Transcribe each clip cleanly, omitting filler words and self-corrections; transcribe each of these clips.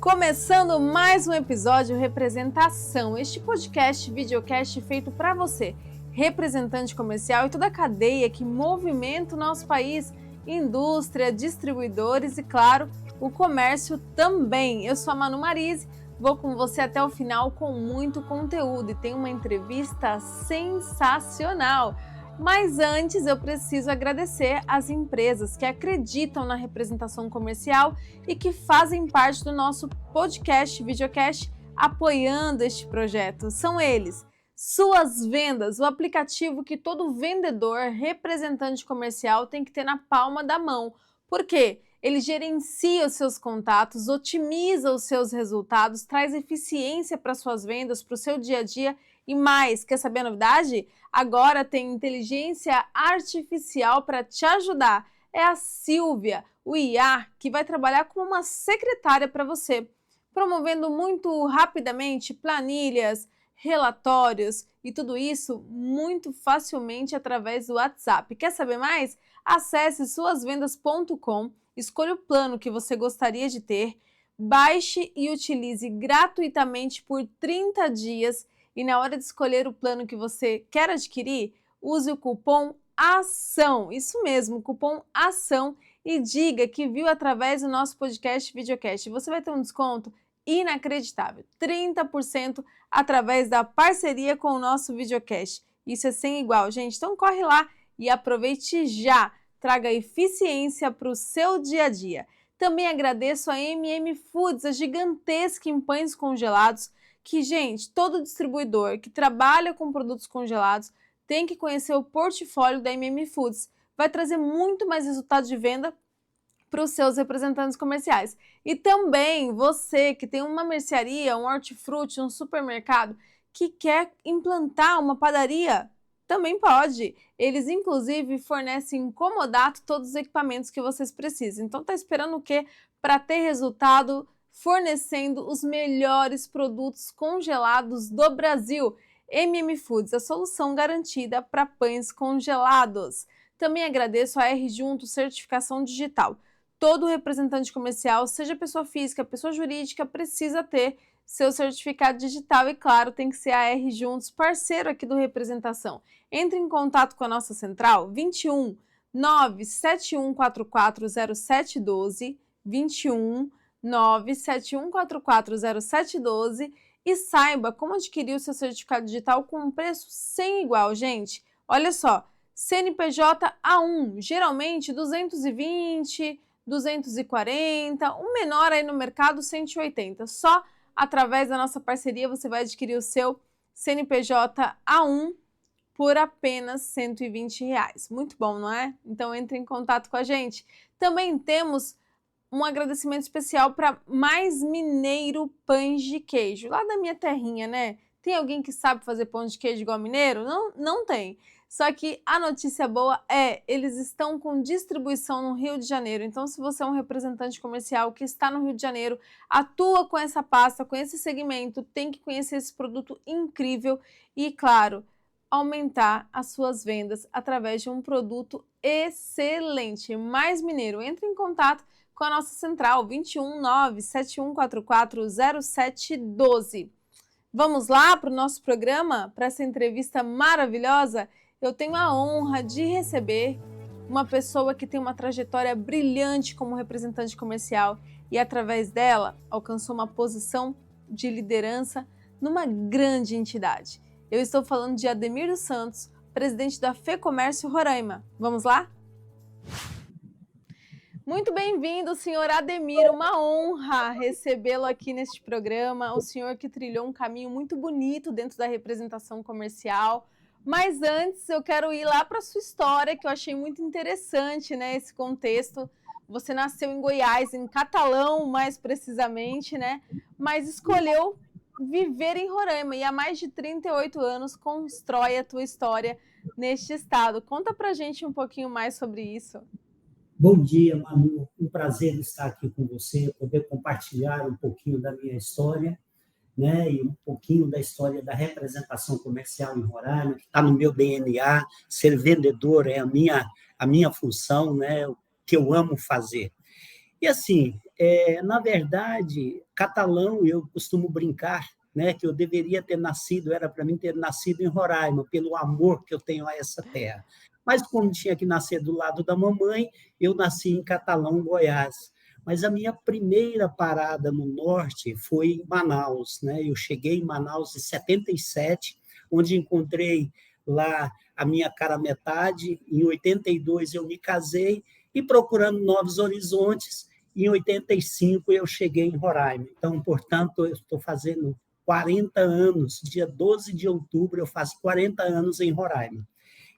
Começando mais um episódio Representação, este podcast, videocast feito para você, representante comercial e toda a cadeia que movimenta o nosso país, indústria, distribuidores e, claro, o comércio também. Eu sou a Manu Marise, vou com você até o final com muito conteúdo e tem uma entrevista sensacional. Mas antes eu preciso agradecer às empresas que acreditam na representação comercial e que fazem parte do nosso podcast, videocast, apoiando este projeto. São eles, Suas Vendas, o aplicativo que todo vendedor, representante comercial tem que ter na palma da mão. Por quê? Ele gerencia os seus contatos, otimiza os seus resultados, traz eficiência para suas vendas, para o seu dia a dia e mais. Quer saber a novidade? Agora tem inteligência artificial para te ajudar. É a Silvia, o IA, que vai trabalhar como uma secretária para você, promovendo muito rapidamente planilhas, relatórios e tudo isso muito facilmente através do WhatsApp. Quer saber mais? Acesse suasvendas.com, escolha o plano que você gostaria de ter, baixe e utilize gratuitamente por 30 dias. E na hora de escolher o plano que você quer adquirir, use o cupom ACção, isso mesmo, cupom ACção, e diga que viu através do nosso podcast videocast. Você vai ter um desconto inacreditável, 30% através da parceria com o nosso videocast. Isso é sem igual, gente. Então corre lá e aproveite já. Traga eficiência para o seu dia a dia. Também agradeço a Foods, a gigantesca em pães congelados, que, gente, todo distribuidor que trabalha com produtos congelados tem que conhecer o portfólio da Foods. Vai trazer muito mais resultado de venda para os seus representantes comerciais. E também você que tem uma mercearia, um hortifruti, um supermercado, que quer implantar uma padaria, também pode. Eles, inclusive, fornecem em comodato todos os equipamentos que vocês precisam. Então, tá esperando o quê? Para ter resultado fornecendo os melhores produtos congelados do Brasil. Foods, a solução garantida para pães congelados. Também agradeço a R Junto Certificação Digital. Todo representante comercial, seja pessoa física, pessoa jurídica, precisa ter seu certificado digital e, claro, tem que ser a R Juntos, parceiro aqui do Representação. Entre em contato com a nossa central, 21 971440712, 21 971440712 e saiba como adquirir o seu certificado digital com um preço sem igual, gente. Olha só, CNPJ A1, geralmente 220, 240, um menor aí no mercado 180. Só através da nossa parceria você vai adquirir o seu CNPJ A1 por apenas R$120. Muito bom, não é? Então entre em contato com a gente. Também temos um agradecimento especial para Mais Mineiro Pães de Queijo, lá da minha terrinha, né? Tem alguém que sabe fazer pão de queijo igual mineiro? Não, não tem. Só que a notícia boa é, eles estão com distribuição no Rio de Janeiro. Então, se você é um representante comercial que está no Rio de Janeiro, atua com essa pasta, com esse segmento, tem que conhecer esse produto incrível e, claro, aumentar as suas vendas através de um produto excelente. Mais Mineiro, entre em contato com a nossa central, 21 971440712. Vamos lá para o nosso programa, para essa entrevista maravilhosa? Eu tenho a honra de receber uma pessoa que tem uma trajetória brilhante como representante comercial e, através dela, alcançou uma posição de liderança numa grande entidade. Eu estou falando de Ademir dos Santos, presidente da FEComércio Roraima. Vamos lá? Muito bem-vindo, senhor Ademir, uma honra recebê-lo aqui neste programa, o senhor que trilhou um caminho muito bonito dentro da representação comercial, mas antes eu quero ir lá para a sua história, que eu achei muito interessante, né, esse contexto. Você nasceu em Goiás, em Catalão, mais precisamente, né, mas escolheu viver em Roraima e há mais de 38 anos constrói a tua história neste estado. Conta pra gente um pouquinho mais sobre isso. Bom dia, Manu. Um prazer estar aqui com você, poder compartilhar um pouquinho da minha história, né, e um pouquinho da história da representação comercial em Roraima, que está no meu DNA. Ser vendedor é a minha função, né, o que eu amo fazer. E assim, Na verdade, catalão, eu costumo brincar, né, que eu deveria ter nascido, era para mim ter nascido em Roraima, pelo amor que eu tenho a essa terra. Mas como tinha que nascer do lado da mamãe, eu nasci em Catalão, Goiás. Mas a minha primeira parada no norte foi em Manaus, né? Eu cheguei em Manaus em 77, onde encontrei lá a minha cara metade. Em 82 eu me casei e procurando novos horizontes, em 85 eu cheguei em Roraima. Então, portanto, eu estou fazendo 40 anos, dia 12 de outubro eu faço 40 anos em Roraima.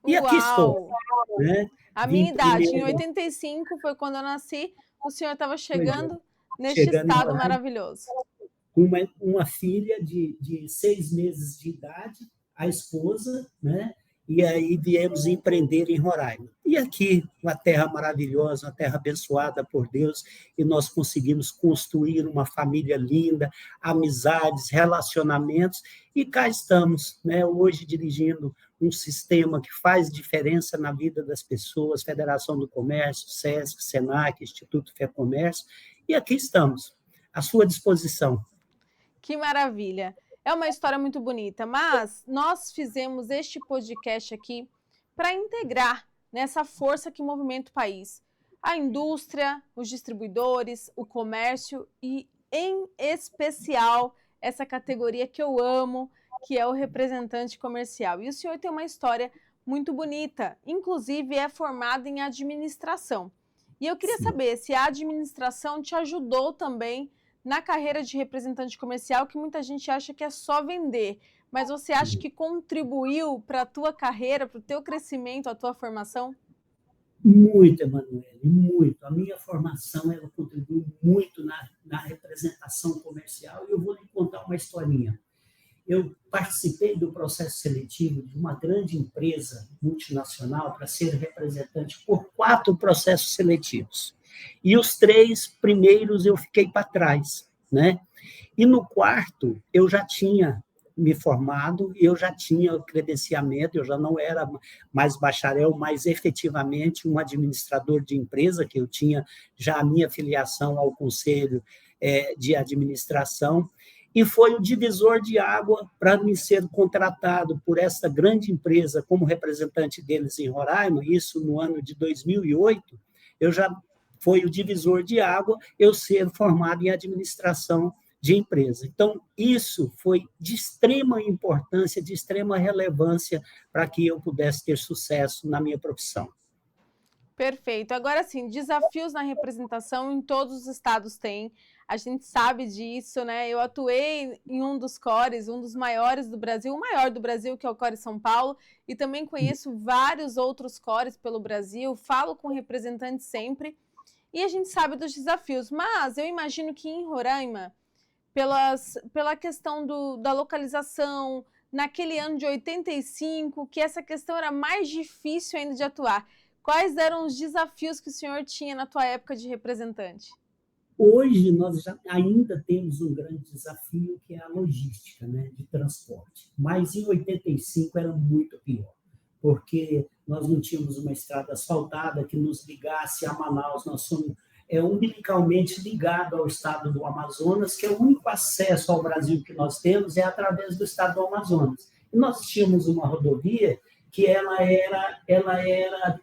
E aqui estou, Uau! né? A Vim minha idade, em primeiro, 85, foi quando eu nasci, o senhor estava chegando neste chegando em estado Roraima, maravilhoso. uma filha de 6 meses de idade, a esposa, né? E aí viemos empreender em Roraima. E aqui, uma terra maravilhosa, uma terra abençoada por Deus, e nós conseguimos construir uma família linda, amizades, relacionamentos, e cá estamos, né? Hoje dirigindo um sistema que faz diferença na vida das pessoas, Federação do Comércio, SESC, SENAC, Instituto FEComércio, e aqui estamos, à sua disposição. Que maravilha! É uma história muito bonita, mas nós fizemos este podcast aqui para integrar nessa força que movimenta o país. A indústria, os distribuidores, o comércio e, em especial, essa categoria que eu amo, que é o representante comercial. E o senhor tem uma história muito bonita, inclusive é formado em administração. E eu queria Sim. saber se a administração te ajudou também na carreira de representante comercial, que muita gente acha que é só vender, mas você acha que contribuiu para a tua carreira, para o teu crescimento, a tua formação? Muito, Emanuele, muito. A minha formação ela contribui muito na representação comercial. E eu vou lhe contar uma historinha. Eu participei do processo seletivo de uma grande empresa multinacional para ser representante por 4 processos seletivos. E os 3 primeiros eu fiquei para trás, né? E no quarto eu já tinha me formado, eu já tinha credenciamento, eu já não era mais bacharel, mas efetivamente um administrador de empresa, que eu tinha já a minha filiação ao Conselho de Administração, e foi o divisor de água para me ser contratado por essa grande empresa como representante deles em Roraima, isso no ano de 2008, eu já foi o divisor de água eu ser formado em administração de empresa. Então, isso foi de extrema importância, de extrema relevância para que eu pudesse ter sucesso na minha profissão. Perfeito. Agora sim, desafios na representação em todos os estados tem. A gente sabe disso, né? Eu atuei em um dos cores, um dos maiores do Brasil, o maior do Brasil, que é o Core São Paulo, e também conheço vários outros cores pelo Brasil, falo com representantes sempre, e a gente sabe dos desafios. Mas eu imagino que em Roraima, pela questão da localização, naquele ano de 85, que essa questão era mais difícil ainda de atuar. Quais eram os desafios que o senhor tinha na tua época de representante? Hoje, nós ainda temos um grande desafio, que é a logística, né, de transporte. Mas em 85 era muito pior, porque nós não tínhamos uma estrada asfaltada que nos ligasse a Manaus. Nós somos umbilicalmente ligado ao estado do Amazonas, que é o único acesso ao Brasil que nós temos é através do estado do Amazonas. E nós tínhamos uma rodovia que ela era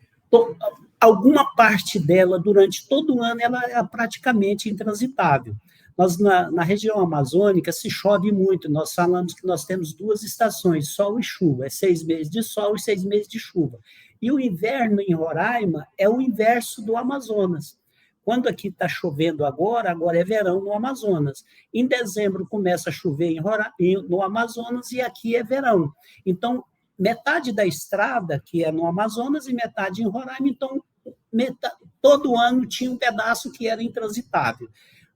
alguma parte dela, durante todo o ano, ela é praticamente intransitável. Nós, na região amazônica, se chove muito. Nós falamos que nós temos 2 estações, sol e chuva. É 6 meses de sol e 6 meses de chuva. E o inverno em Roraima é o inverso do Amazonas. Quando aqui está chovendo agora é verão no Amazonas. Em dezembro começa a chover no Amazonas e aqui é verão. Então, metade da estrada, que é no Amazonas, e metade em Roraima, então todo ano tinha um pedaço que era intransitável.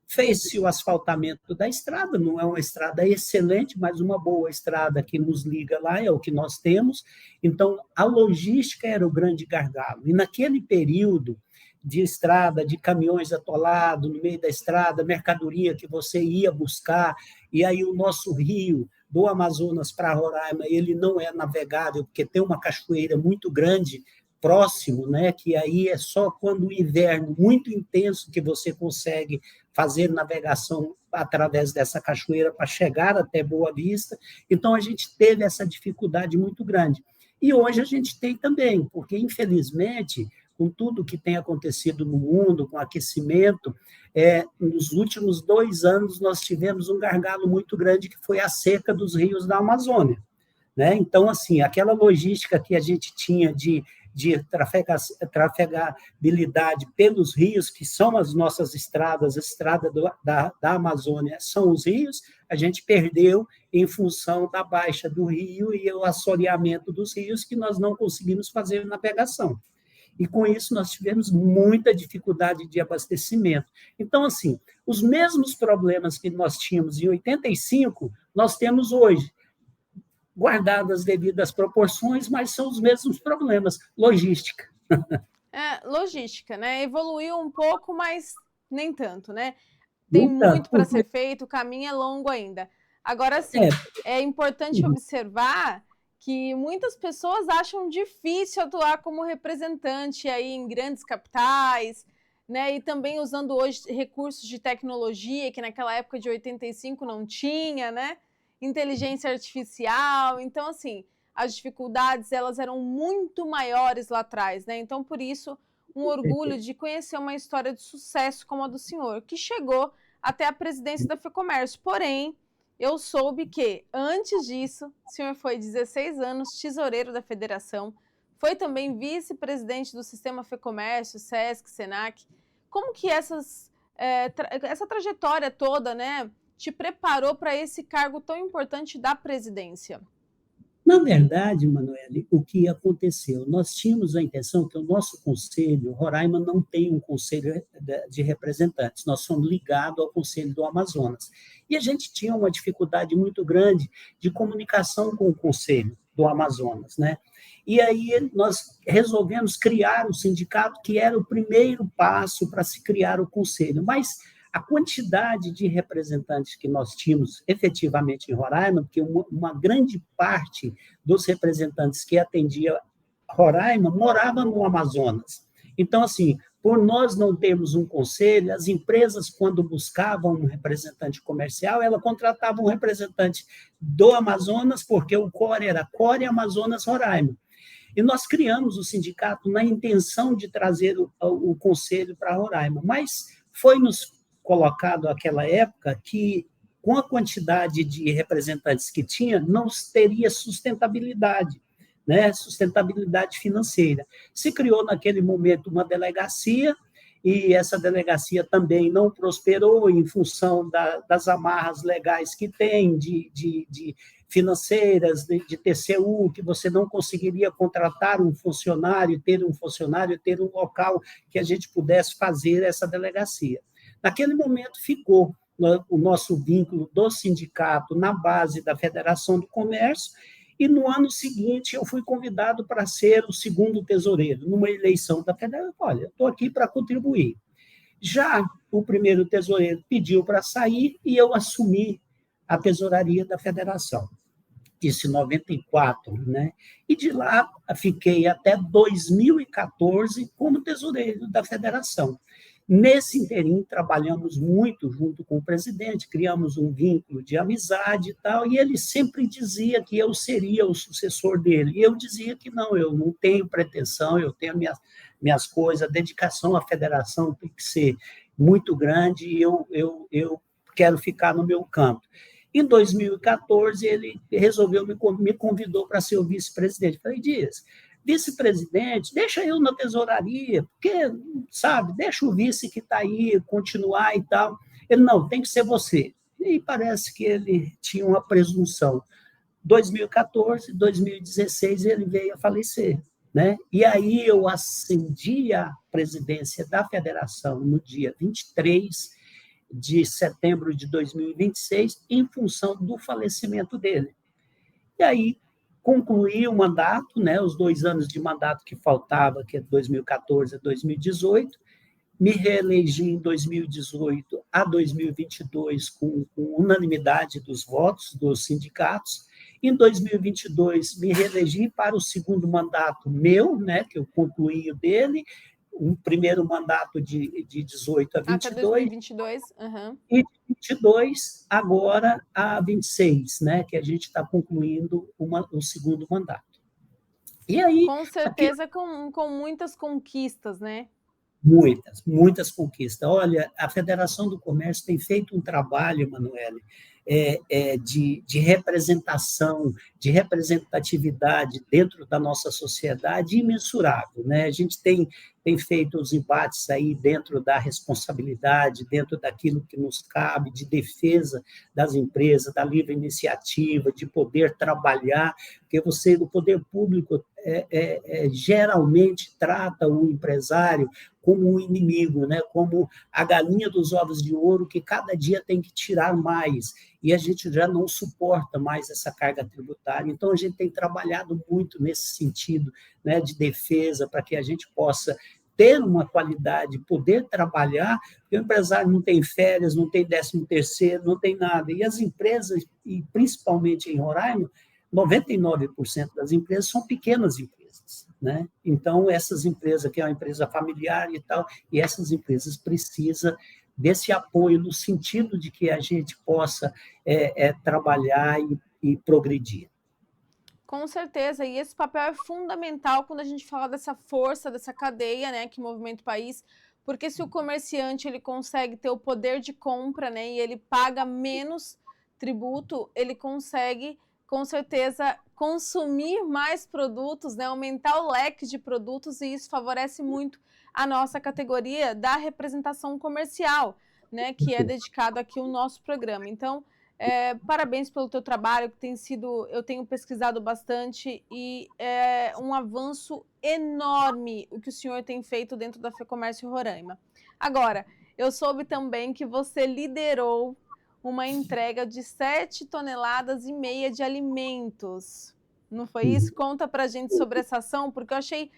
Fez-se o asfaltamento da estrada, não é uma estrada excelente, mas uma boa estrada que nos liga lá, é o que nós temos. Então, a logística era o grande gargalo. E naquele período de estrada, de caminhões atolados no meio da estrada, mercadoria que você ia buscar, e aí o nosso rio do Amazonas para Roraima, ele não é navegável, porque tem uma cachoeira muito grande próximo, né, que aí é só quando o inverno muito intenso que você consegue fazer navegação através dessa cachoeira para chegar até Boa Vista. Então, a gente teve essa dificuldade muito grande. E hoje a gente tem também, porque, infelizmente, com tudo que tem acontecido no mundo, com o aquecimento, nos últimos 2 anos nós tivemos um gargalo muito grande, que foi a seca dos rios da Amazônia, né? Então, assim, aquela logística que a gente tinha de trafegabilidade pelos rios, que são as nossas estradas, a estrada da Amazônia são os rios, a gente perdeu em função da baixa do rio e o assoreamento dos rios, que nós não conseguimos fazer navegação. E, com isso, nós tivemos muita dificuldade de abastecimento. Então, assim, os mesmos problemas que nós tínhamos em 85, nós temos hoje, guardadas as devidas proporções, mas são os mesmos problemas. Logística. Logística, né? Evoluiu um pouco, mas nem tanto, né? Tem muito para ser feito, o caminho é longo ainda. Agora, sim, é importante observar que muitas pessoas acham difícil atuar como representante aí em grandes capitais, né? E também usando hoje recursos de tecnologia, que naquela época de 85 não tinha, né? Inteligência artificial. Então, assim, as dificuldades, elas eram muito maiores lá atrás, né? Então, por isso, um orgulho de conhecer uma história de sucesso como a do senhor, que chegou até a presidência da FEComércio. Porém, eu soube que, antes disso, o senhor foi 16 anos tesoureiro da federação, foi também vice-presidente do Sistema FEComércio, SESC, SENAC. Como que essa trajetória toda, né, te preparou para esse cargo tão importante da presidência? Na verdade, Manoeli, o que aconteceu? Nós tínhamos a intenção que o nosso conselho, Roraima não tem um conselho de representantes, nós somos ligados ao Conselho do Amazonas. E a gente tinha uma dificuldade muito grande de comunicação com o Conselho do Amazonas, né? E aí nós resolvemos criar o sindicato, que era o primeiro passo para se criar o conselho, mas a quantidade de representantes que nós tínhamos efetivamente em Roraima, porque uma grande parte dos representantes que atendia Roraima morava no Amazonas. Então, assim, por nós não termos um conselho, as empresas, quando buscavam um representante comercial, elas contratavam um representante do Amazonas, porque o core era Core Amazonas Roraima. E nós criamos o sindicato na intenção de trazer o conselho para Roraima, mas foi-nos colocado naquela época que, com a quantidade de representantes que tinha, não teria sustentabilidade, né? Sustentabilidade financeira. Se criou, naquele momento, uma delegacia, e essa delegacia também não prosperou em função das amarras legais que tem, de financeiras, de TCU, que você não conseguiria contratar um funcionário, ter um local que a gente pudesse fazer essa delegacia. Naquele momento ficou o nosso vínculo do sindicato na base da Federação do Comércio, e no ano seguinte eu fui convidado para ser o segundo tesoureiro, numa eleição da Federação. Olha, estou aqui para contribuir. Já o primeiro tesoureiro pediu para sair e eu assumi a tesouraria da Federação. Isso em 94, né? E de lá fiquei até 2014 como tesoureiro da Federação. Nesse interim, trabalhamos muito junto com o presidente, criamos um vínculo de amizade e tal, e ele sempre dizia que eu seria o sucessor dele. E eu dizia que não, eu não tenho pretensão, eu tenho minhas coisas, a dedicação à federação tem que ser muito grande, e eu quero ficar no meu canto. Em 2014, ele resolveu, me convidou para ser o vice-presidente. Falei, Dias, vice-presidente, deixa eu na tesouraria, porque, sabe, deixa o vice que está aí continuar e tal. Ele, não, tem que ser você. E parece que ele tinha uma presunção. 2014, 2016, ele veio a falecer, né? E aí eu ascendi à presidência da federação no dia 23 de setembro de 2026, em função do falecimento dele. E aí, concluí o mandato, né, os 2 anos de mandato que faltava, que é 2014 a 2018, me reelegi em 2018 a 2022 com unanimidade dos votos dos sindicatos. Em 2022, me reelegi para o segundo mandato meu, né, que eu concluí o dele, um primeiro mandato de 18 a 22. Até 2022. Uhum. E de 22 agora a 26, né, que a gente está concluindo o segundo mandato. E aí, com certeza, com muitas conquistas, né? Muitas conquistas. Olha, a Federação do Comércio tem feito um trabalho, Emanuele, de representação, de representatividade dentro da nossa sociedade imensurável, né? A gente tem feito os embates aí dentro da responsabilidade, dentro daquilo que nos cabe, de defesa das empresas, da livre iniciativa, de poder trabalhar, porque o poder público geralmente trata o empresário como um inimigo, né? Como a galinha dos ovos de ouro, que cada dia tem que tirar mais, e a gente já não suporta mais essa carga tributária. Então, a gente tem trabalhado muito nesse sentido, né, de defesa, para que a gente possa ter uma qualidade, poder trabalhar, porque o empresário não tem férias, não tem 13º, não tem nada. E as empresas, e principalmente em Roraima, 99% das empresas são pequenas empresas, né? Então, essas empresas, que é uma empresa familiar e tal, e essas empresas precisam desse apoio no sentido de que a gente possa trabalhar e progredir. Com certeza, e esse papel é fundamental quando a gente fala dessa força, dessa cadeia, né, que movimenta o país, porque se o comerciante ele consegue ter o poder de compra, né, e ele paga menos tributo, ele consegue, com certeza, consumir mais produtos, né, aumentar o leque de produtos, e isso favorece muito a nossa categoria da representação comercial, né, que é dedicado aqui ao nosso programa. Então, parabéns pelo teu trabalho, que tem sido, eu tenho pesquisado bastante, e é um avanço enorme o que o senhor tem feito dentro da FEComércio Roraima. Agora, eu soube também que você liderou uma entrega de 7,5 toneladas de alimentos. Não foi isso? Conta pra gente sobre essa ação, porque eu achei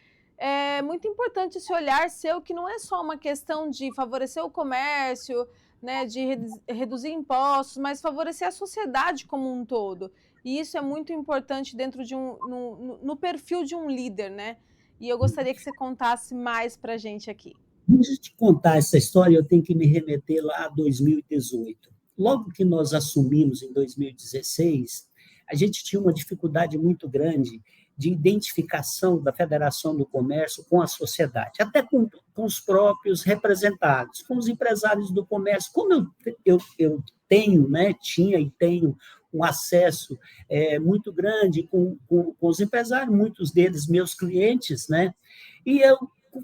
muito importante esse olhar seu, que não é só uma questão de favorecer o comércio, né, de reduzir impostos, mas favorecer a sociedade como um todo. E isso é muito importante dentro de no perfil de um líder, né? E eu gostaria que você contasse mais para a gente aqui. Antes de te contar essa história, eu tenho que me remeter lá a 2018. Logo que nós assumimos em 2016, a gente tinha uma dificuldade muito grande de identificação da Federação do Comércio com a sociedade, até com os próprios representados, com os empresários do comércio. Como eu tenho, né, tinha e tenho um acesso muito grande com os empresários, muitos deles meus clientes, né, e eu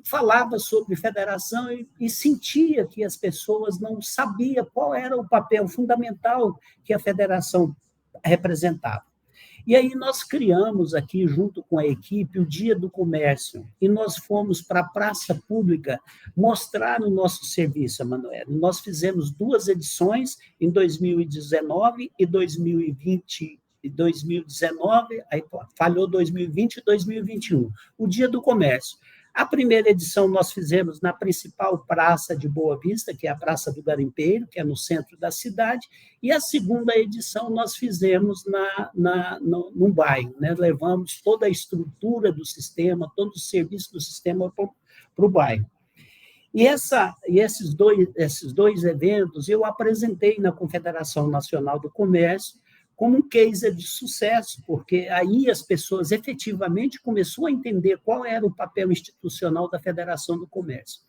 falava sobre federação e sentia que as pessoas não sabiam qual era o papel fundamental que a federação representava. E aí nós criamos aqui, junto com a equipe, o Dia do Comércio, e nós fomos para a praça pública mostrar o nosso serviço, Emanuele. Nós fizemos 2 edições, em 2019 e 2020, 2019, aí falhou 2020 e 2021, o Dia do Comércio. A primeira edição nós fizemos na principal praça de Boa Vista, que é a Praça do Garimpeiro, que é no centro da cidade, e a segunda edição nós fizemos num bairro, né? Levamos toda a estrutura do sistema, todo o serviço do sistema para o bairro. E esses dois eventos eu apresentei na Confederação Nacional do Comércio como um case de sucesso, porque aí as pessoas efetivamente começaram a entender qual era o papel institucional da Federação do Comércio.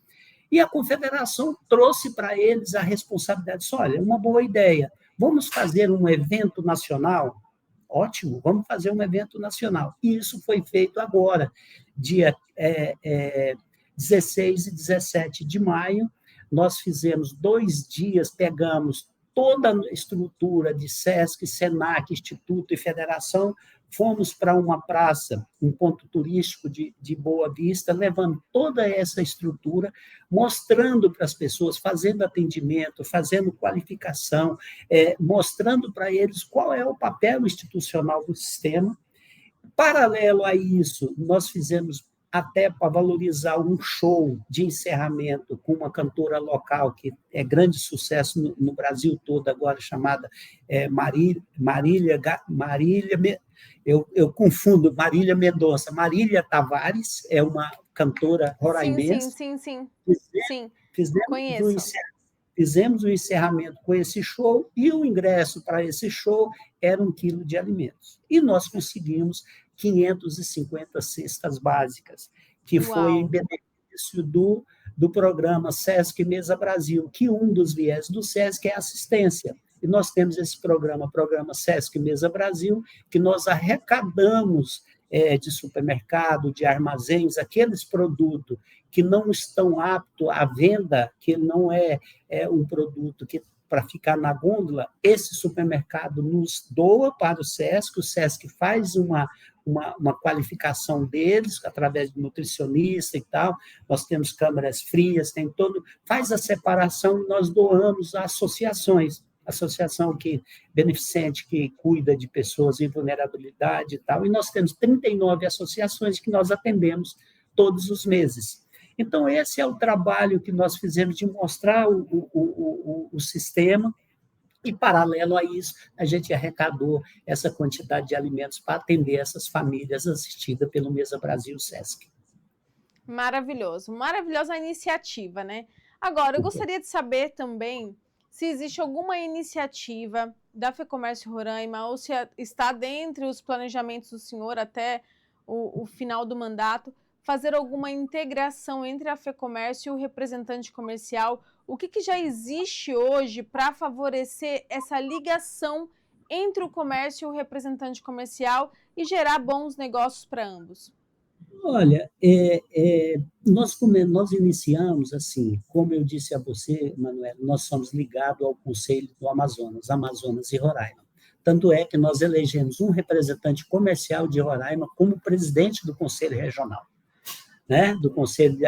E a Confederação trouxe para eles a responsabilidade, olha, uma boa ideia, vamos fazer um evento nacional? Ótimo, vamos fazer um evento nacional. E isso foi feito agora, dia 16 e 17 de maio, nós fizemos 2 dias, pegamos toda a estrutura de SESC, SENAC, Instituto e Federação, fomos para uma praça, um ponto turístico de Boa Vista, levando toda essa estrutura, mostrando para as pessoas, fazendo atendimento, fazendo qualificação, mostrando para eles qual é o papel institucional do sistema. Paralelo a isso, nós fizemos até para valorizar um show de encerramento com uma cantora local que é grande sucesso no Brasil todo agora, chamada eu confundo Marília Mendonça. Marília Tavares é uma cantora roraimense. Sim. Fizemos Conheço. Fizemos o encerramento com esse show e o ingresso para esse show era 1 quilo de alimentos. E nós conseguimos 550 cestas básicas, que foi em benefício do programa Sesc Mesa Brasil, que um dos viés do Sesc é assistência. E nós temos esse programa Sesc Mesa Brasil, que nós arrecadamos de supermercado, de armazéns, aqueles produtos que não estão aptos à venda, que não é um produto que para ficar na gôndola, esse supermercado nos doa para o SESC faz uma qualificação deles, através de nutricionista e tal, nós temos câmaras frias, faz a separação e nós doamos a associações, associação beneficente que cuida de pessoas em vulnerabilidade e tal, e nós temos 39 associações que nós atendemos todos os meses. Então, esse é o trabalho que nós fizemos de mostrar o sistema, e, paralelo a isso, a gente arrecadou essa quantidade de alimentos para atender essas famílias assistidas pelo Mesa Brasil Sesc. Maravilhoso, maravilhosa iniciativa, né? Agora, eu gostaria de saber também se existe alguma iniciativa da FEComércio Roraima ou se está dentre os planejamentos do senhor até o final do mandato, fazer alguma integração entre a FEComércio e o representante comercial. O que já existe hoje para favorecer essa ligação entre o comércio e o representante comercial e gerar bons negócios para ambos? Olha, nós iniciamos assim, como eu disse a você, Manuela, nós somos ligados ao Conselho do Amazonas e Roraima. Tanto é que nós elegemos um representante comercial de Roraima como presidente do Conselho Regional, né, do Conselho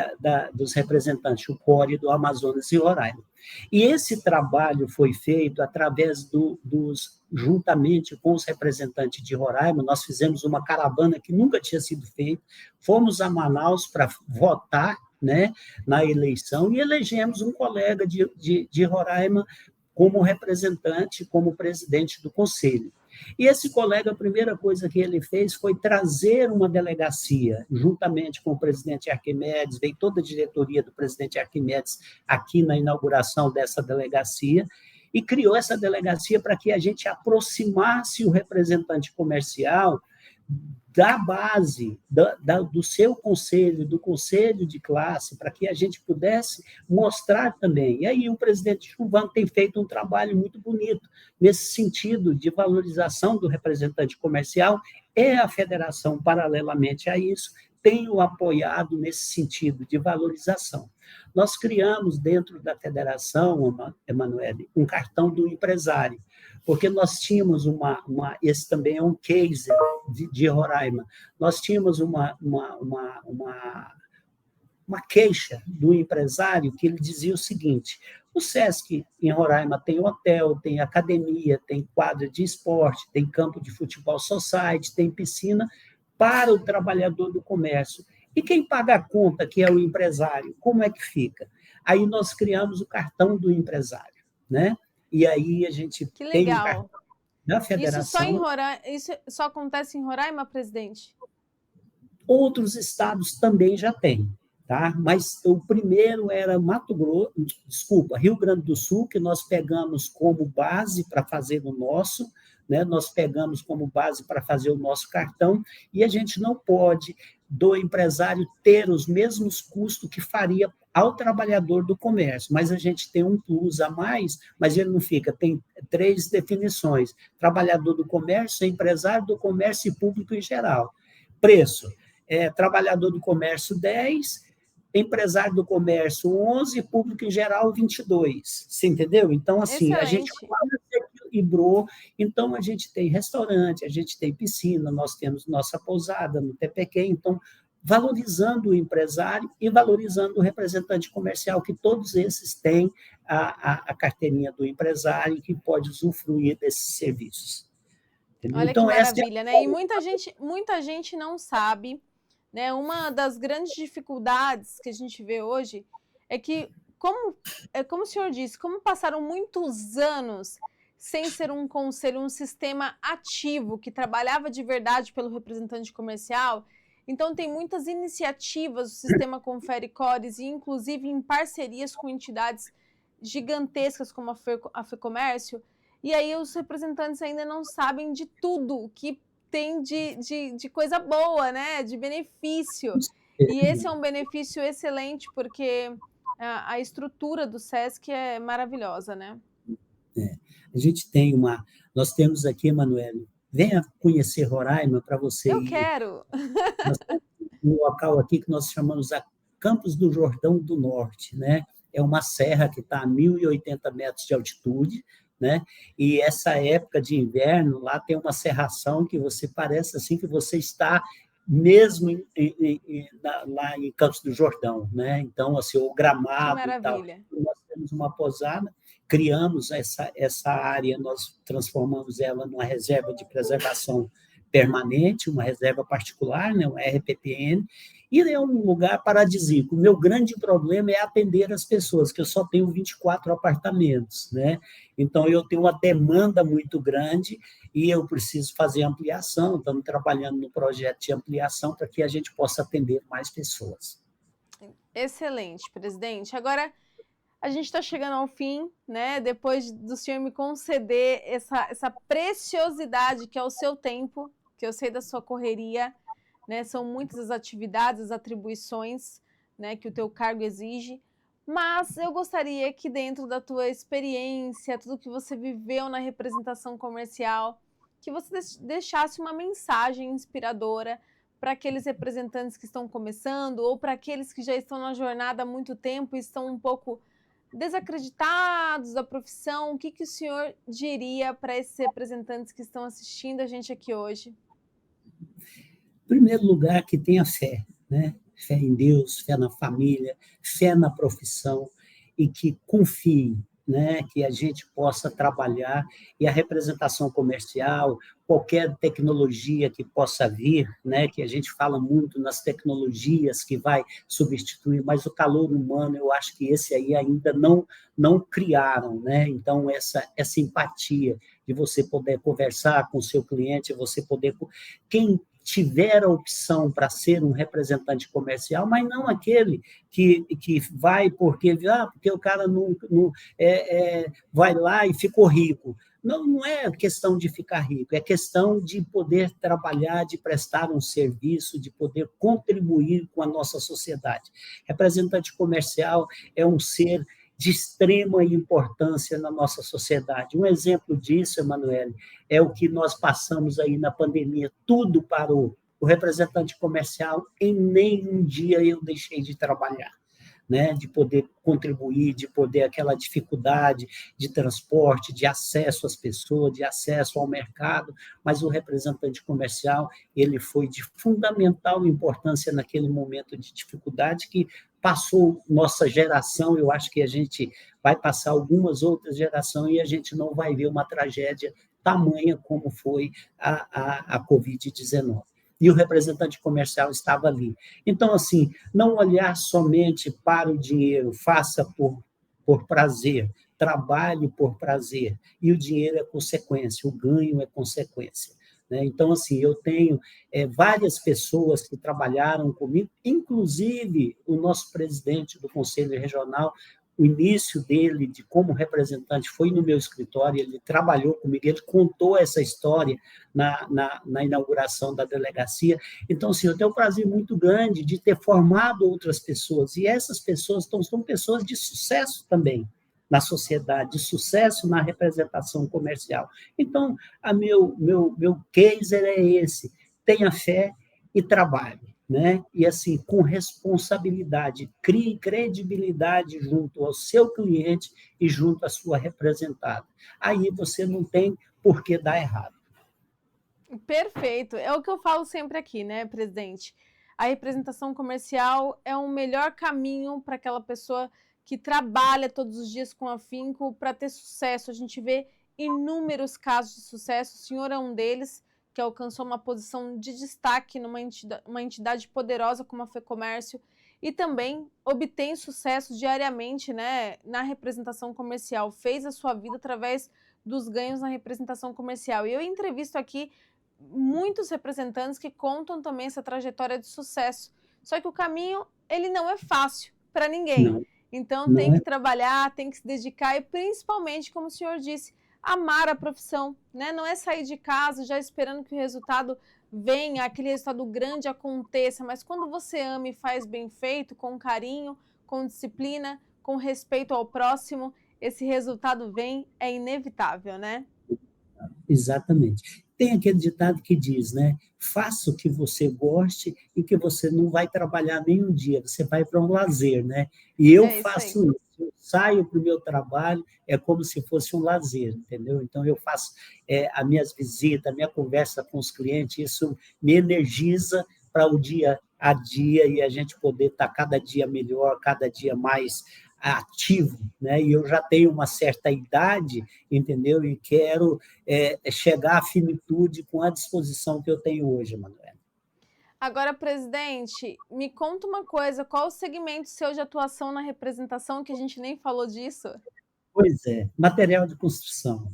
dos Representantes, o CORE do Amazonas e Roraima. E esse trabalho foi feito através juntamente com os representantes de Roraima, nós fizemos uma caravana que nunca tinha sido feita, fomos a Manaus para votar, né, na eleição e elegemos um colega de Roraima como representante, como presidente do Conselho. E esse colega, a primeira coisa que ele fez foi trazer uma delegacia, juntamente com o presidente Arquimedes, veio toda a diretoria do presidente Arquimedes aqui na inauguração dessa delegacia, e criou essa delegacia para que a gente aproximasse o representante comercial da base, do seu conselho, do conselho de classe, para que a gente pudesse mostrar também. E aí o presidente Gilvan tem feito um trabalho muito bonito nesse sentido de valorização do representante comercial, a federação, paralelamente a isso, tem o apoiado nesse sentido de valorização. Nós criamos dentro da federação, Emanuele, um cartão do empresário, porque nós tínhamos esse também é um case de Roraima, nós tínhamos uma queixa do empresário que ele dizia o seguinte: o Sesc em Roraima tem hotel, tem academia, tem quadra de esporte, tem campo de futebol society, tem piscina para o trabalhador do comércio. E quem paga a conta, que é o empresário, como é que fica? Aí nós criamos o cartão do empresário, né? E aí a gente tem um cartão da federação. Isso só acontece em Roraima, presidente? Outros estados também já têm, tá? Mas o primeiro era Rio Grande do Sul, que nós pegamos como base para fazer o nosso, né? Nós pegamos como base para fazer o nosso cartão, e a gente não pode, do empresário, ter os mesmos custos que faria ao trabalhador do comércio, mas a gente tem um plus a mais, mas ele não fica, tem 3 definições: trabalhador do comércio, empresário do comércio e público em geral. Preço: trabalhador do comércio 10, empresário do comércio 11, público em geral 22. Você entendeu? Então, assim, excelente. A gente quase equilibrou. Então, a gente tem restaurante, a gente tem piscina, nós temos nossa pousada no TPQ, então, valorizando o empresário e valorizando o representante comercial, que todos esses têm a carteirinha do empresário, que pode usufruir desses serviços. Entendeu? Olha então, que maravilha, né? E muita gente não sabe, né? Uma das grandes dificuldades que a gente vê hoje é que, como o senhor disse, como passaram muitos anos sem ser um conselho, um sistema ativo que trabalhava de verdade pelo representante comercial, então tem muitas iniciativas, o sistema confere cores, e inclusive em parcerias com entidades gigantescas como a FEComércio, e aí os representantes ainda não sabem de tudo que tem de coisa boa, né? De benefício. E esse é um benefício excelente, porque a estrutura do SESC é maravilhosa, né? A gente nós temos aqui, Emanuele, venha conhecer Roraima para você Eu ir. quero! Nós temos um local aqui que nós chamamos a Campos do Jordão do Norte, né? É uma serra que está a 1.080 metros de altitude, né? E essa época de inverno, lá tem uma serração que você parece assim que você está mesmo lá em Campos do Jordão, né? Então, assim, o Que gramado e tal. maravilha! Nós temos uma pousada, criamos essa área, nós transformamos ela numa reserva de preservação permanente, uma reserva particular, né, um RPPN, e é um lugar paradisíaco. O meu grande problema é atender as pessoas, que eu só tenho 24 apartamentos, né? Então, eu tenho uma demanda muito grande e eu preciso fazer ampliação, estamos trabalhando no projeto de ampliação para que a gente possa atender mais pessoas. Excelente, presidente. Agora, a gente está chegando ao fim, né? Depois do senhor me conceder essa preciosidade que é o seu tempo, que eu sei da sua correria, né? São muitas as atividades, as atribuições, né, que o teu cargo exige. Mas eu gostaria que, dentro da tua experiência, tudo que você viveu na representação comercial, que você deixasse uma mensagem inspiradora para aqueles representantes que estão começando ou para aqueles que já estão na jornada há muito tempo e estão um pouco desacreditados da profissão. O que o senhor diria para esses representantes que estão assistindo a gente aqui hoje? Em primeiro lugar, que tenha fé, né? Fé em Deus, fé na família, fé na profissão e que confie, né? Que a gente possa trabalhar e a representação comercial, qualquer tecnologia que possa vir, né? Que a gente fala muito nas tecnologias que vai substituir, mas o calor humano, eu acho que esse aí ainda não criaram, né? Então essa empatia de você poder conversar com o seu cliente, você poder quem tiver a opção para ser um representante comercial, mas não aquele que vai porque o cara não vai lá e ficou rico. Não é questão de ficar rico, é questão de poder trabalhar, de prestar um serviço, de poder contribuir com a nossa sociedade. Representante comercial é um ser de extrema importância na nossa sociedade. Um exemplo disso, Emanuele, é o que nós passamos aí na pandemia, tudo parou. O representante comercial, em nenhum dia eu deixei de trabalhar, né? De poder contribuir, de poder aquela dificuldade de transporte, de acesso às pessoas, de acesso ao mercado, mas o representante comercial, ele foi de fundamental importância naquele momento de dificuldade que passou nossa geração, eu acho que a gente vai passar algumas outras gerações e a gente não vai ver uma tragédia tamanha como foi a Covid-19. E o representante comercial estava ali. Então, assim, não olhar somente para o dinheiro, faça por prazer, trabalhe por prazer, e o dinheiro é consequência, o ganho é consequência. Né? Então, assim, eu tenho várias pessoas que trabalharam comigo, inclusive o nosso presidente do Conselho Regional, o início dele, de como representante, foi no meu escritório, ele trabalhou comigo, ele contou essa história na inauguração da delegacia. Então, assim, eu tenho um prazer muito grande de ter formado outras pessoas, e essas pessoas são pessoas de sucesso também na sociedade, de sucesso na representação comercial. Então, meu case é esse, tenha fé e trabalhe. Né? E assim, com responsabilidade, crie credibilidade junto ao seu cliente e junto à sua representada. Aí você não tem por que dar errado. Perfeito. É o que eu falo sempre aqui, né, presidente? A representação comercial é o melhor caminho para aquela pessoa que trabalha todos os dias com afinco para ter sucesso. A gente vê inúmeros casos de sucesso, o senhor é um deles, que alcançou uma posição de destaque numa uma entidade poderosa como a FEComércio e também obtém sucesso diariamente, né, na representação comercial, fez a sua vida através dos ganhos na representação comercial. E eu entrevisto aqui muitos representantes que contam também essa trajetória de sucesso. Só que o caminho, ele não é fácil para ninguém. Não, Então não tem é. que trabalhar, tem que se dedicar e principalmente, como o senhor disse, amar a profissão, né? Não é sair de casa já esperando que o resultado venha, aquele resultado grande aconteça, mas quando você ama e faz bem feito, com carinho, com disciplina, com respeito ao próximo, esse resultado vem, é inevitável, né? Exatamente. Tem aquele ditado que diz, né? Faça o que você goste e que você não vai trabalhar nenhum dia, você vai para um lazer, né? E eu É isso aí. faço isso. Eu saio para o meu trabalho, é como se fosse um lazer, entendeu? Então, eu faço as minhas visitas, a minha conversa com os clientes, isso me energiza para o dia a dia e a gente poder estar cada dia melhor, cada dia mais ativo, né? E eu já tenho uma certa idade, entendeu? E quero chegar à finitude com a disposição que eu tenho hoje, Manuel. Agora, presidente, me conta uma coisa, qual o segmento seu de atuação na representação, que a gente nem falou disso? Pois é, material de construção.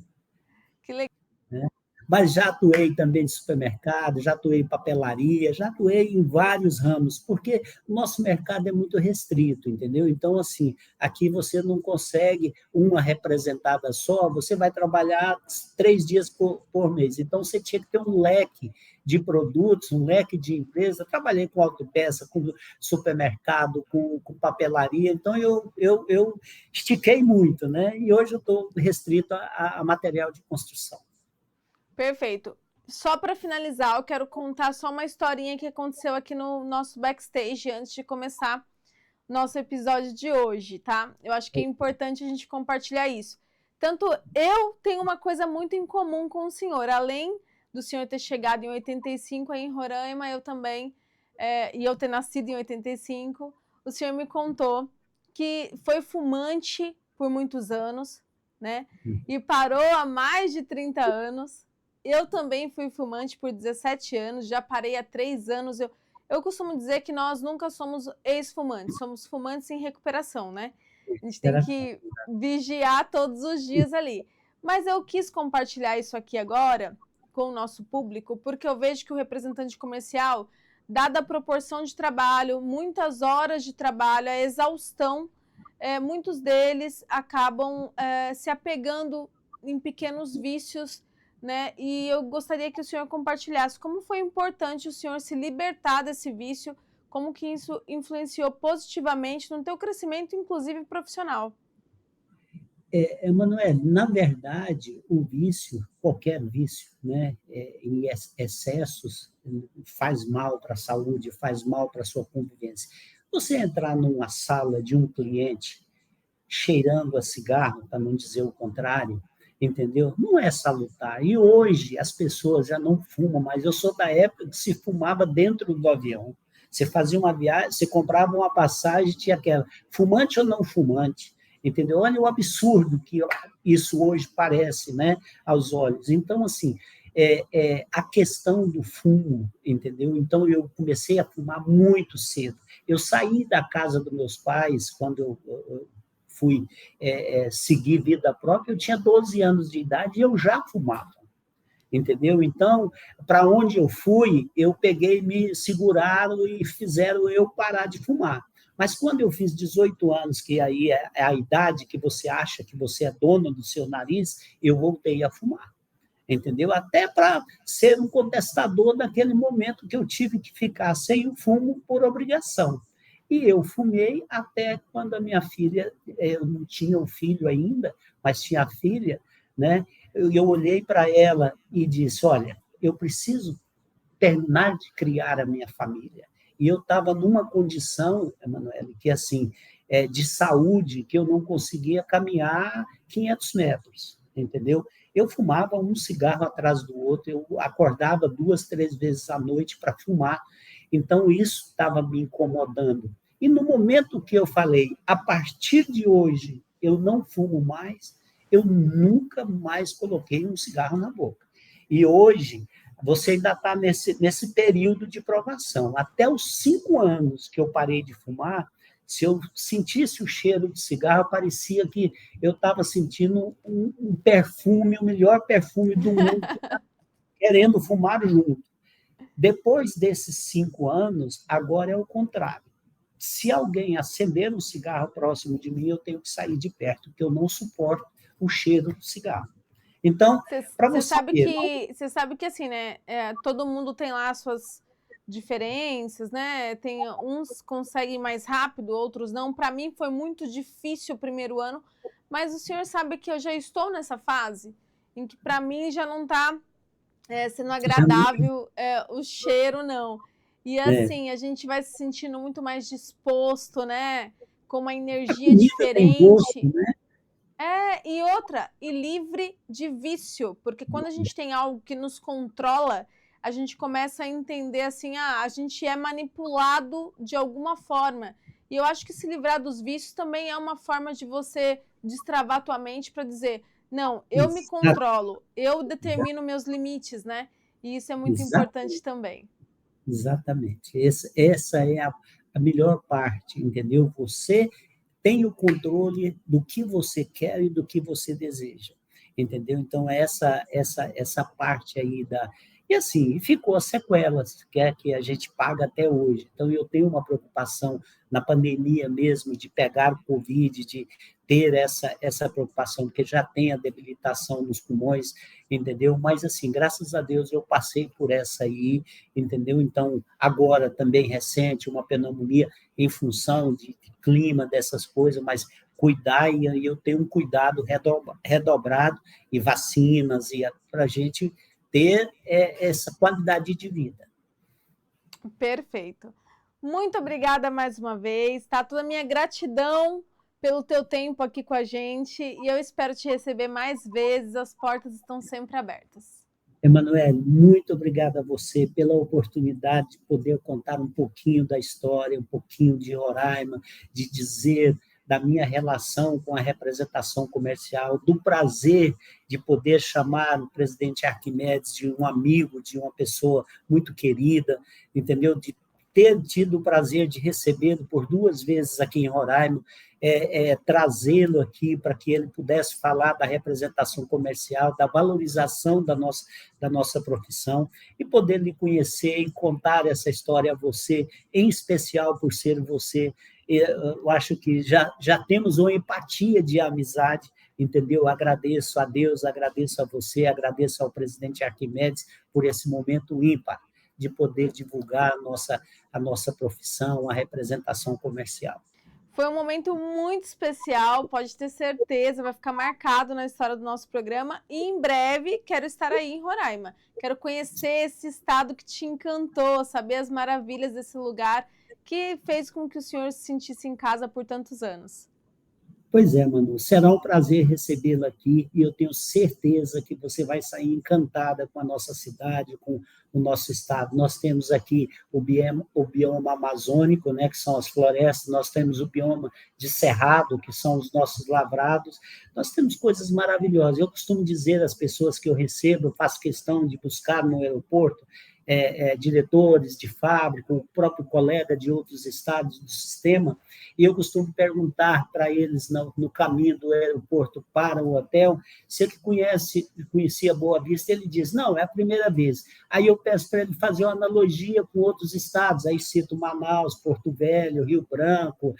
Que legal. Né? Mas já atuei também em supermercado, já atuei em papelaria, já atuei em vários ramos, porque o nosso mercado é muito restrito, entendeu? Então, assim, aqui você não consegue uma representada só, você vai trabalhar 3 dias por mês. Então, você tinha que ter um leque de produtos, um leque de empresas. Trabalhei com autopeça, com supermercado, com papelaria, então eu estiquei muito, né? E hoje eu estou restrito a material de construção. Perfeito. Só para finalizar, eu quero contar só uma historinha que aconteceu aqui no nosso backstage antes de começar nosso episódio de hoje, tá? Eu acho que é importante a gente compartilhar isso. Tanto eu tenho uma coisa muito em comum com o senhor, além do senhor ter chegado em 85 aí em Roraima, eu também, e eu ter nascido em 85, o senhor me contou que foi fumante por muitos anos, né? E parou há mais de 30 anos. Eu também fui fumante por 17 anos, já parei há 3 anos. Eu costumo dizer que nós nunca somos ex-fumantes, somos fumantes em recuperação, né? A gente tem que vigiar todos os dias ali. Mas eu quis compartilhar isso aqui agora com o nosso público, porque eu vejo que o representante comercial, dada a proporção de trabalho, muitas horas de trabalho, a exaustão, muitos deles acabam se apegando em pequenos vícios, né? E eu gostaria que o senhor compartilhasse como foi importante o senhor se libertar desse vício, como que isso influenciou positivamente no teu crescimento, inclusive profissional. Emanuel, na verdade, o vício, qualquer vício, né, em excessos, faz mal para a saúde, faz mal para a sua convivência. Você entrar numa sala de um cliente cheirando a cigarro, para não dizer o contrário, entendeu? Não é salutar. E hoje as pessoas já não fumam mais. Eu sou da época que se fumava dentro do avião. Você fazia uma viagem, você comprava uma passagem, tinha aquela, fumante ou não fumante, entendeu? Olha o absurdo que isso hoje parece, né, aos olhos. Então, assim, a questão do fumo, entendeu? Então, eu comecei a fumar muito cedo. Eu saí da casa dos meus pais, quando eu fui seguir vida própria, eu tinha 12 anos de idade e eu já fumava, entendeu? Então, para onde eu fui, eu peguei, me seguraram e fizeram eu parar de fumar. Mas quando eu fiz 18 anos, que aí é a idade que você acha que você é dono do seu nariz, eu voltei a fumar, entendeu? Até para ser um contestador naquele momento que eu tive que ficar sem o fumo por obrigação. E eu fumei até quando a minha filha, eu não tinha o filho ainda, mas tinha a filha, né? Eu olhei para ela e disse, olha, eu preciso terminar de criar a minha família. E eu estava numa condição, Emanuele, que assim, de saúde, que eu não conseguia caminhar 500 metros, entendeu? Eu fumava um cigarro atrás do outro, eu acordava 2, 3 vezes à noite para fumar, então isso estava me incomodando. E no momento que eu falei, a partir de hoje eu não fumo mais, eu nunca mais coloquei um cigarro na boca. E hoje, você ainda está nesse período de provação. Até os 5 anos que eu parei de fumar, se eu sentisse o cheiro de cigarro, parecia que eu estava sentindo um perfume, o melhor perfume do mundo, querendo fumar junto. Depois desses 5 anos, agora é o contrário. Se alguém acender um cigarro próximo de mim, eu tenho que sair de perto, porque eu não suporto o cheiro do cigarro. Então, para você ver... Você sabe que assim, né? Todo mundo tem lá as suas diferenças, né? Tem uns conseguem mais rápido, outros não. Para mim foi muito difícil o primeiro ano, mas o senhor sabe que eu já estou nessa fase em que para mim já não está sendo agradável o cheiro, não. E assim, a gente vai se sentindo muito mais disposto, né? Com uma energia Tem gosto, diferente. né? E livre de vício, porque quando a gente tem algo que nos controla, a gente começa a entender assim, a gente é manipulado de alguma forma. E eu acho que se livrar dos vícios também é uma forma de você destravar a tua mente para dizer, não, eu me controlo, eu determino meus limites, né? E isso é muito importante também. Exatamente. Essa é a melhor parte, entendeu? Você tem o controle do que você quer e do que você deseja, entendeu? Então, essa parte aí da... E assim, ficou as sequelas, que a gente paga até hoje. Então, eu tenho uma preocupação na pandemia mesmo, de pegar o Covid, de ter essa preocupação, porque já tem a debilitação nos pulmões, entendeu? Mas, assim, graças a Deus, eu passei por essa aí, entendeu? Então, agora, também recente, uma pneumonia em função de clima, dessas coisas, mas cuidar, e eu tenho um cuidado redobrado, e vacinas, e para a gente ter essa qualidade de vida. Perfeito. Muito obrigada mais uma vez, tá? Toda a minha gratidão pelo teu tempo aqui com a gente, e eu espero te receber mais vezes, as portas estão sempre abertas. Emanuele, muito obrigado a você pela oportunidade de poder contar um pouquinho da história, um pouquinho de Roraima, de dizer da minha relação com a representação comercial, do prazer de poder chamar o presidente Arquimedes de um amigo, de uma pessoa muito querida, entendeu? De ter tido o prazer de recebê-lo por 2 vezes aqui em Roraima, trazê-lo aqui para que ele pudesse falar da representação comercial, da valorização da nossa profissão, e poder lhe conhecer e contar essa história a você, em especial por ser você. Eu acho que já temos uma empatia de amizade, entendeu? Agradeço a Deus, agradeço a você, agradeço ao presidente Arquimedes por esse momento ímpar de poder divulgar a nossa profissão, a representação comercial. Foi um momento muito especial, pode ter certeza, vai ficar marcado na história do nosso programa, e em breve quero estar aí em Roraima. Quero conhecer esse estado que te encantou, saber as maravilhas desse lugar que fez com que o senhor se sentisse em casa por tantos anos. Pois é, Manu, será um prazer recebê-la aqui, e eu tenho certeza que você vai sair encantada com a nossa cidade, com o nosso estado. Nós temos aqui o bioma amazônico, né, que são as florestas, nós temos o bioma de cerrado, que são os nossos lavrados, nós temos coisas maravilhosas. Eu costumo dizer às pessoas que eu recebo, eu faço questão de buscar no aeroporto, diretores de fábrica, o próprio colega de outros estados do sistema, e eu costumo perguntar para eles no caminho do aeroporto para o hotel se ele conhecia Boa Vista. Ele diz, não, é a primeira vez. Aí eu peço para ele fazer uma analogia com outros estados, aí cito Manaus, Porto Velho, Rio Branco,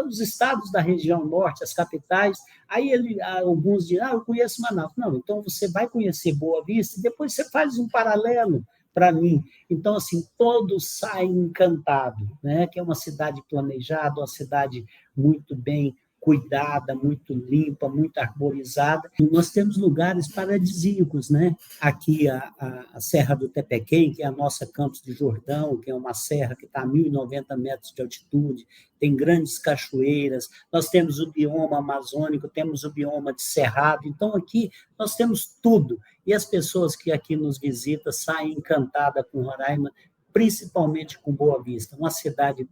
os estados da região norte, as capitais. Aí alguns dizem, eu conheço Manaus. Não, então você vai conhecer Boa Vista e depois você faz um paralelo para mim. Então, assim, todos saem encantados, né? Que é uma cidade planejada, uma cidade muito bem cuidada, muito limpa, muito arborizada. E nós temos lugares paradisíacos, né? Aqui a Serra do Tepequém, que é a nossa Campos do Jordão, que é uma serra que está a 1.090 metros de altitude, tem grandes cachoeiras, nós temos o bioma amazônico, temos o bioma de cerrado, então aqui nós temos tudo, e as pessoas que aqui nos visitam saem encantadas com Roraima, principalmente com Boa Vista, uma cidade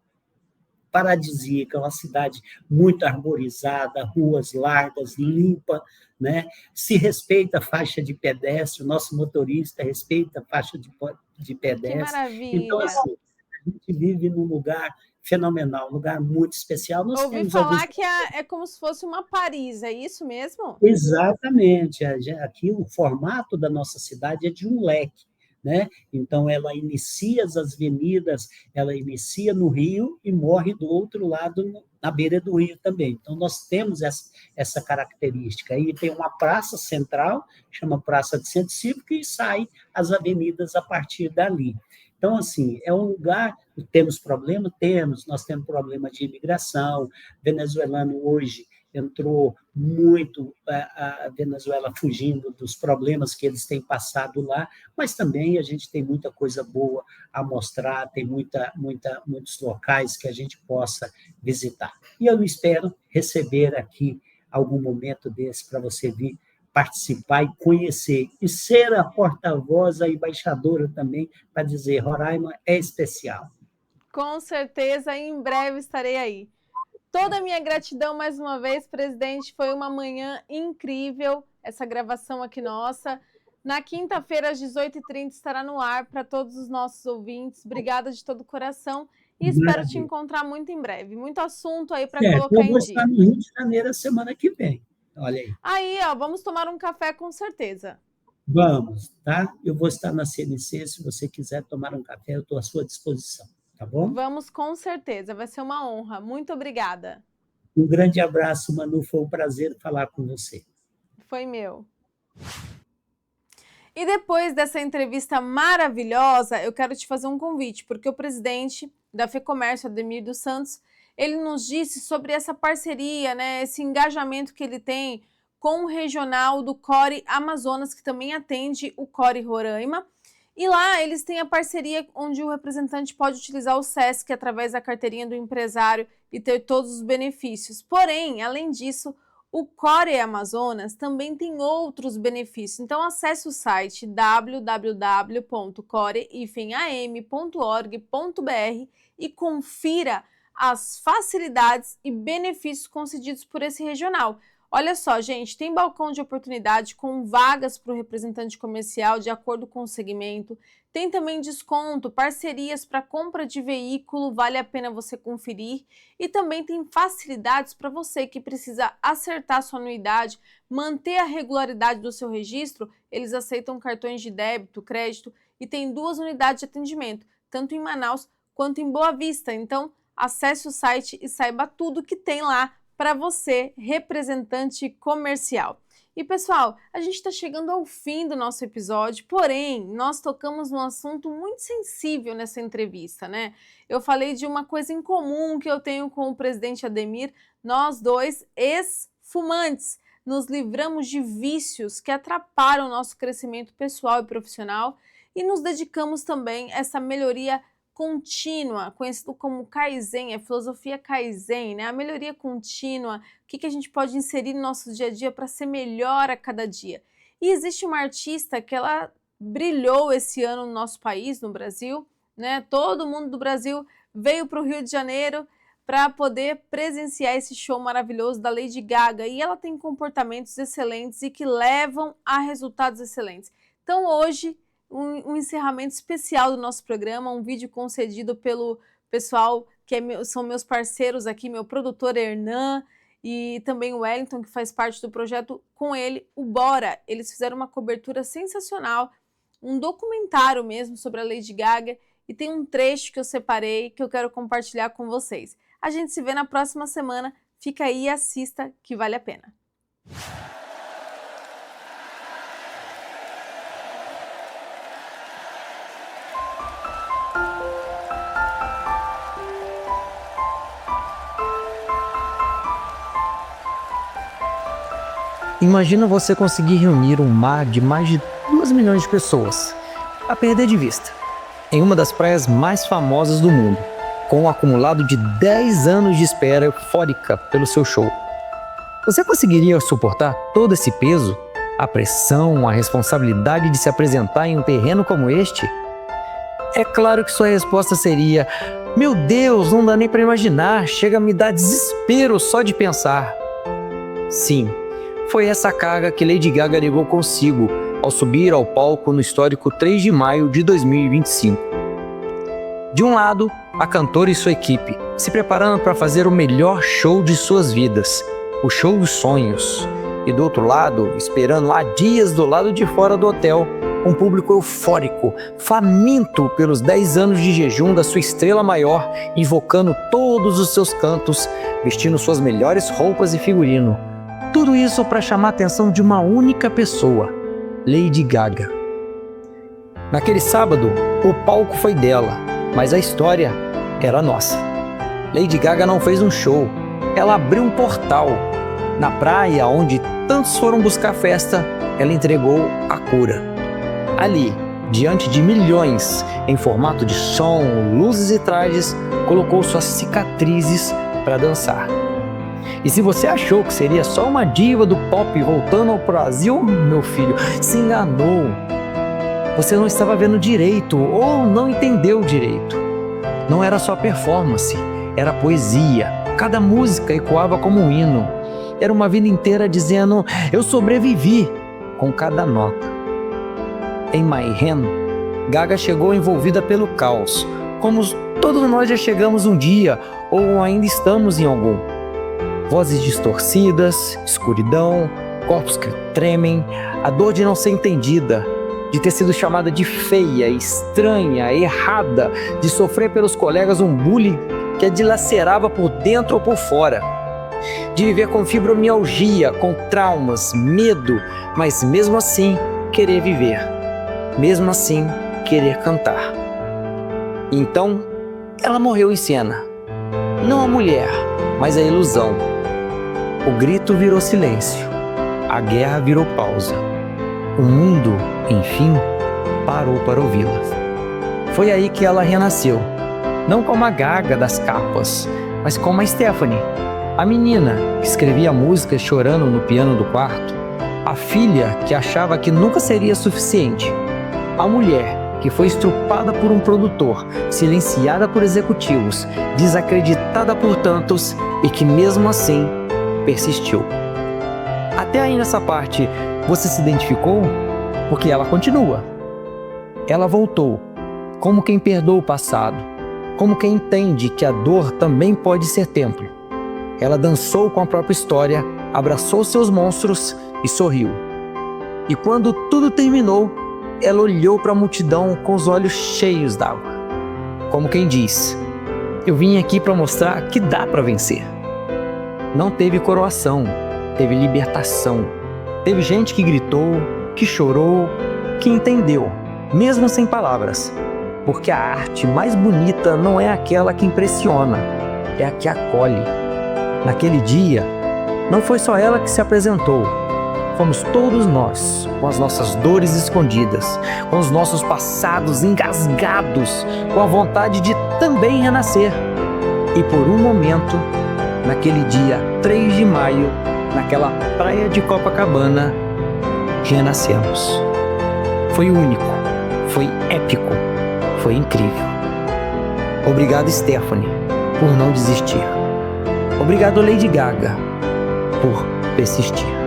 paradisíaca, uma cidade muito arborizada, ruas largas, limpa, né? Se respeita a faixa de pedestre, o nosso motorista respeita a faixa de Que pedestre. Então, maravilha! assim, a gente vive num lugar fenomenal, um lugar muito especial. Nós Ouvi temos alguns... falar que é como se fosse uma Paris, é isso mesmo? Exatamente. Aqui o formato da nossa cidade é de um leque, né? Então, ela inicia as avenidas, ela inicia no Rio e morre do outro lado, na beira do Rio também. Então, nós temos essa característica. Aí tem uma praça central, chama Praça de Centro Cívico, e sai as avenidas a partir dali. Então, assim, é um lugar, temos problema? Temos, nós temos problema de imigração, venezuelano hoje entrou muito a Venezuela fugindo dos problemas que eles têm passado lá, mas também a gente tem muita coisa boa a mostrar, tem muitos locais que a gente possa visitar. E eu espero receber aqui algum momento desse para você vir participar e conhecer, e ser a porta-voz, a embaixadora também, para dizer, Roraima é especial. Com certeza, em breve estarei aí. Toda a minha gratidão mais uma vez, presidente. Foi uma manhã incrível essa gravação aqui nossa. Na quinta-feira, às 18h30, estará no ar para todos os nossos ouvintes. Obrigada de todo o coração e espero te encontrar muito em breve. Muito assunto aí para colocar em dia. Eu vou estar no Rio de Janeiro a semana que vem. Olha aí. Aí, ó, vamos tomar um café com certeza. Vamos, tá? Eu vou estar na CNC, se você quiser tomar um café, eu estou à sua disposição. Tá bom? Vamos com certeza, vai ser uma honra. Muito obrigada. Um grande abraço, Manu, foi um prazer falar com você. Foi meu. E depois dessa entrevista maravilhosa, eu quero te fazer um convite, porque o presidente da FEComércio, Ademir dos Santos, ele nos disse sobre essa parceria, né, esse engajamento que ele tem com o regional do Core Amazonas, que também atende o Core Roraima. E lá eles têm a parceria onde o representante pode utilizar o SESC através da carteirinha do empresário e ter todos os benefícios. Porém, além disso, o Core Amazonas também tem outros benefícios. Então acesse o site www.core-am.org.br e confira as facilidades e benefícios concedidos por esse regional. Olha só, gente, tem balcão de oportunidade com vagas para o representante comercial de acordo com o segmento. Tem também desconto, parcerias para compra de veículo, vale a pena você conferir. E também tem facilidades para você que precisa acertar sua anuidade, manter a regularidade do seu registro. Eles aceitam cartões de débito, crédito e tem 2 unidades de atendimento, tanto em Manaus quanto em Boa Vista. Então, acesse o site e saiba tudo que tem lá para você, representante comercial. E pessoal, a gente está chegando ao fim do nosso episódio, porém, nós tocamos num assunto muito sensível nessa entrevista, né? Eu falei de uma coisa em comum que eu tenho com o presidente Ademir, nós dois, ex-fumantes, nos livramos de vícios que atrapalham o nosso crescimento pessoal e profissional e nos dedicamos também a essa melhoria contínua, conhecido como Kaizen, a filosofia Kaizen, né? A melhoria contínua, o que a gente pode inserir no nosso dia a dia para ser melhor a cada dia. E existe uma artista que ela brilhou esse ano no nosso país, no Brasil, né? Todo mundo do Brasil veio para o Rio de Janeiro para poder presenciar esse show maravilhoso da Lady Gaga, e ela tem comportamentos excelentes e que levam a resultados excelentes. Então hoje, um encerramento especial do nosso programa, um vídeo concedido pelo pessoal que são meus parceiros aqui, meu produtor Hernan e também o Wellington, que faz parte do projeto com ele, o Bora. Eles fizeram uma cobertura sensacional, um documentário mesmo sobre a Lady Gaga, e tem um trecho que eu separei que eu quero compartilhar com vocês. A gente se vê na próxima semana, fica aí e assista que vale a pena. Imagina você conseguir reunir um mar de mais de 2 milhões de pessoas, a perder de vista, em uma das praias mais famosas do mundo, com um acumulado de 10 anos de espera eufórica pelo seu show. Você conseguiria suportar todo esse peso, a pressão, a responsabilidade de se apresentar em um terreno como este? É claro que sua resposta seria: Meu Deus, não dá nem para imaginar, chega a me dar desespero só de pensar. Sim, foi essa carga que Lady Gaga levou consigo ao subir ao palco no histórico 3 de maio de 2025. De um lado, a cantora e sua equipe, se preparando para fazer o melhor show de suas vidas, o show dos sonhos. E do outro lado, esperando há dias do lado de fora do hotel, um público eufórico, faminto pelos 10 anos de jejum da sua estrela maior, invocando todos os seus cantos, vestindo suas melhores roupas e figurino. Tudo isso para chamar a atenção de uma única pessoa, Lady Gaga. Naquele sábado, o palco foi dela, mas a história era nossa. Lady Gaga não fez um show, ela abriu um portal. Na praia, onde tantos foram buscar festa, ela entregou a cura. Ali, diante de milhões, em formato de som, luzes e trajes, colocou suas cicatrizes para dançar. E se você achou que seria só uma diva do pop voltando ao Brasil, meu filho, se enganou. Você não estava vendo direito ou não entendeu direito. Não era só performance, era poesia. Cada música ecoava como um hino. Era uma vida inteira dizendo, eu sobrevivi, com cada nota. Em Mayhem, Gaga chegou envolvida pelo caos, como todos nós já chegamos um dia, ou ainda estamos em algum. Vozes distorcidas, escuridão, corpos que tremem, a dor de não ser entendida, de ter sido chamada de feia, estranha, errada, de sofrer pelos colegas um bullying que a dilacerava por dentro ou por fora, de viver com fibromialgia, com traumas, medo, mas mesmo assim querer viver, mesmo assim querer cantar. Então, ela morreu em cena. Não a mulher, mas a ilusão. O grito virou silêncio, a guerra virou pausa. O mundo, enfim, parou para ouvi-la. Foi aí que ela renasceu, não como a Gaga das capas, mas como a Stephanie, a menina que escrevia músicas chorando no piano do quarto, a filha que achava que nunca seria suficiente, a mulher que foi estrupada por um produtor, silenciada por executivos, desacreditada por tantos e que mesmo assim persistiu. Até aí nessa parte, você se identificou? Porque ela continua. Ela voltou, como quem perdoa o passado, como quem entende que a dor também pode ser templo. Ela dançou com a própria história, abraçou seus monstros e sorriu. E quando tudo terminou, ela olhou para a multidão com os olhos cheios d'água. Como quem diz, eu vim aqui para mostrar que dá para vencer. Não teve coroação, teve libertação. Teve gente que gritou, que chorou, que entendeu, mesmo sem palavras. Porque a arte mais bonita não é aquela que impressiona, é a que acolhe. Naquele dia, não foi só ela que se apresentou. Fomos todos nós, com as nossas dores escondidas, com os nossos passados engasgados, com a vontade de também renascer. E por um momento, naquele dia 3 de maio, naquela praia de Copacabana, renascemos. Foi único, foi épico, foi incrível. Obrigado, Stephanie, por não desistir. Obrigado, Lady Gaga, por persistir.